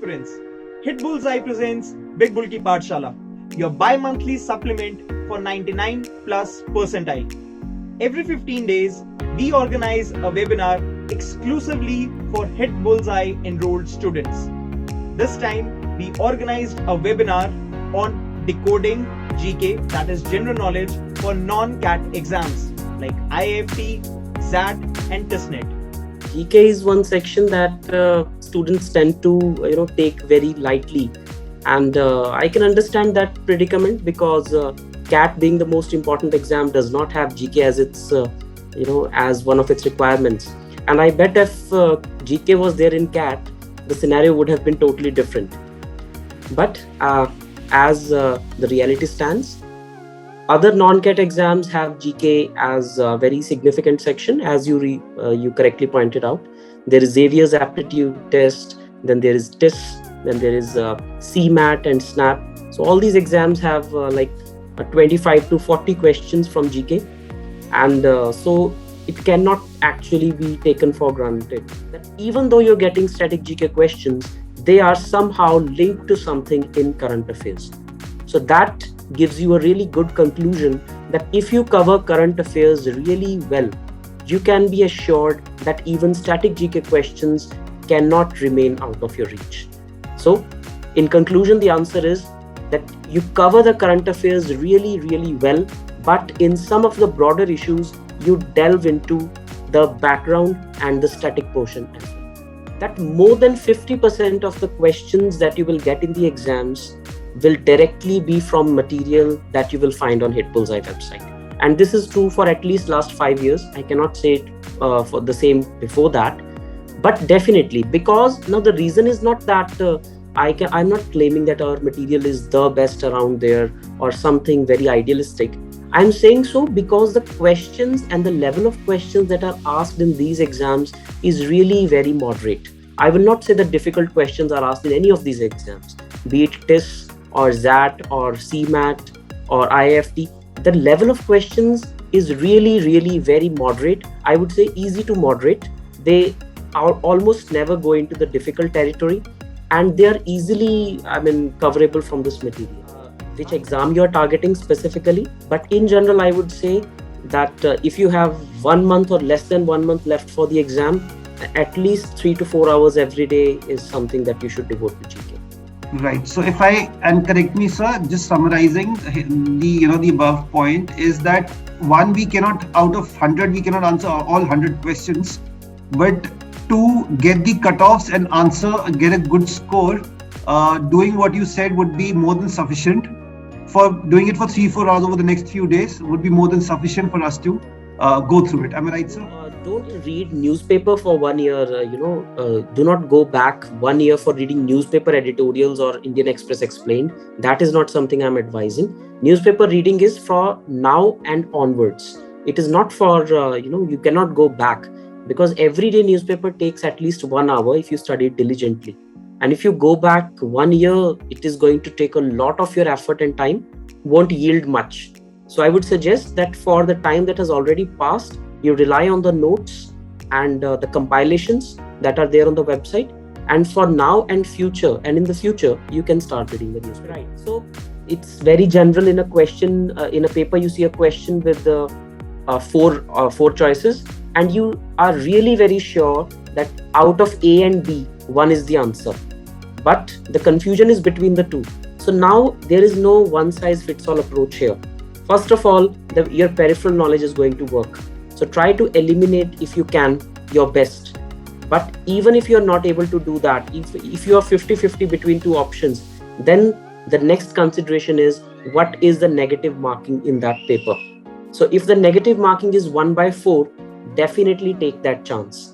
aspirants. Hit Bullseye presents Big Bull Ki Pathshala, your bi-monthly supplement for 99 plus percentile. Every 15 days, we organize a webinar exclusively for Hit Bullseye enrolled students. This time, we organized a webinar on decoding GK, that is general knowledge, for non-CAT exams like IIFT, XAT and TISNET. GK is one section that students tend to take very lightly, and I can understand that predicament because CAT, being the most important exam, does not have GK as its as one of its requirements. And I bet if GK was there in CAT, the scenario would have been totally different. But as the reality stands, other non-CAT exams have GK as a very significant section, as you correctly pointed out. There is Xavier's aptitude test, then there is TIS, then there is CMAT and SNAP. So all these exams have 25 to 40 questions from GK, and so it cannot actually be taken for granted that even though you're getting static GK questions, they are somehow linked to something in current affairs. So that gives you a really good conclusion that if you cover current affairs really well, you can be assured that even static GK questions cannot remain out of your reach. So in conclusion, the answer is that you cover the current affairs really, really well, but in some of the broader issues, you delve into the background and the static portion as well. That more than 50% of the questions that you will get in the exams will directly be from material that you will find on Hit Bullseye website. And this is true for at least last 5 years. I cannot say it for the same before that, but definitely, because now the reason is not that I'm not claiming that our material is the best around there or something very idealistic. I'm saying so because the questions and the level of questions that are asked in these exams is really very moderate. I will not say that difficult questions are asked in any of these exams, be it TIS or XAT or CMAT or IIFT. The level of questions is really, really very moderate. I would say easy to moderate. They are almost never go into the difficult territory, and they are easily, coverable from this material. Which exam you are targeting specifically, but in general, I would say that if you have 1 month or less than 1 month left for the exam, at least 3 to 4 hours every day is something that you should devote to GK. Right. So if and correct me, sir, just summarizing the above point is that we cannot, out of 100, we cannot answer all 100 questions, but to get the cutoffs and get a good score, doing what you said would be more than sufficient. For doing it for 3-4 hours over the next few days would be more than sufficient for us to go through it. Am I right, sir? Don't read newspaper for 1 year. Do not go back 1 year for reading newspaper editorials or Indian Express Explained. That is not something I'm advising. Newspaper reading is for now and onwards. It is not for, you cannot go back, because everyday newspaper takes at least 1 hour if you study it diligently. And if you go back 1 year, it is going to take a lot of your effort and time, won't yield much. So I would suggest that for the time that has already passed, you rely on the notes and the compilations that are there on the website. And for now and future, and in the future, you can start reading the newspaper. Right. So it's very general. In a question, in a paper, you see a question with four choices, and you are really very sure that out of A and B, one is the answer. But the confusion is between the two. So now there is no one size fits all approach here. First of all, your peripheral knowledge is going to work. So try to eliminate, if you can, your best. But even if you're not able to do that, if you are 50-50 between two options, then the next consideration is what is the negative marking in that paper. So if the negative marking is 1/4, definitely take that chance.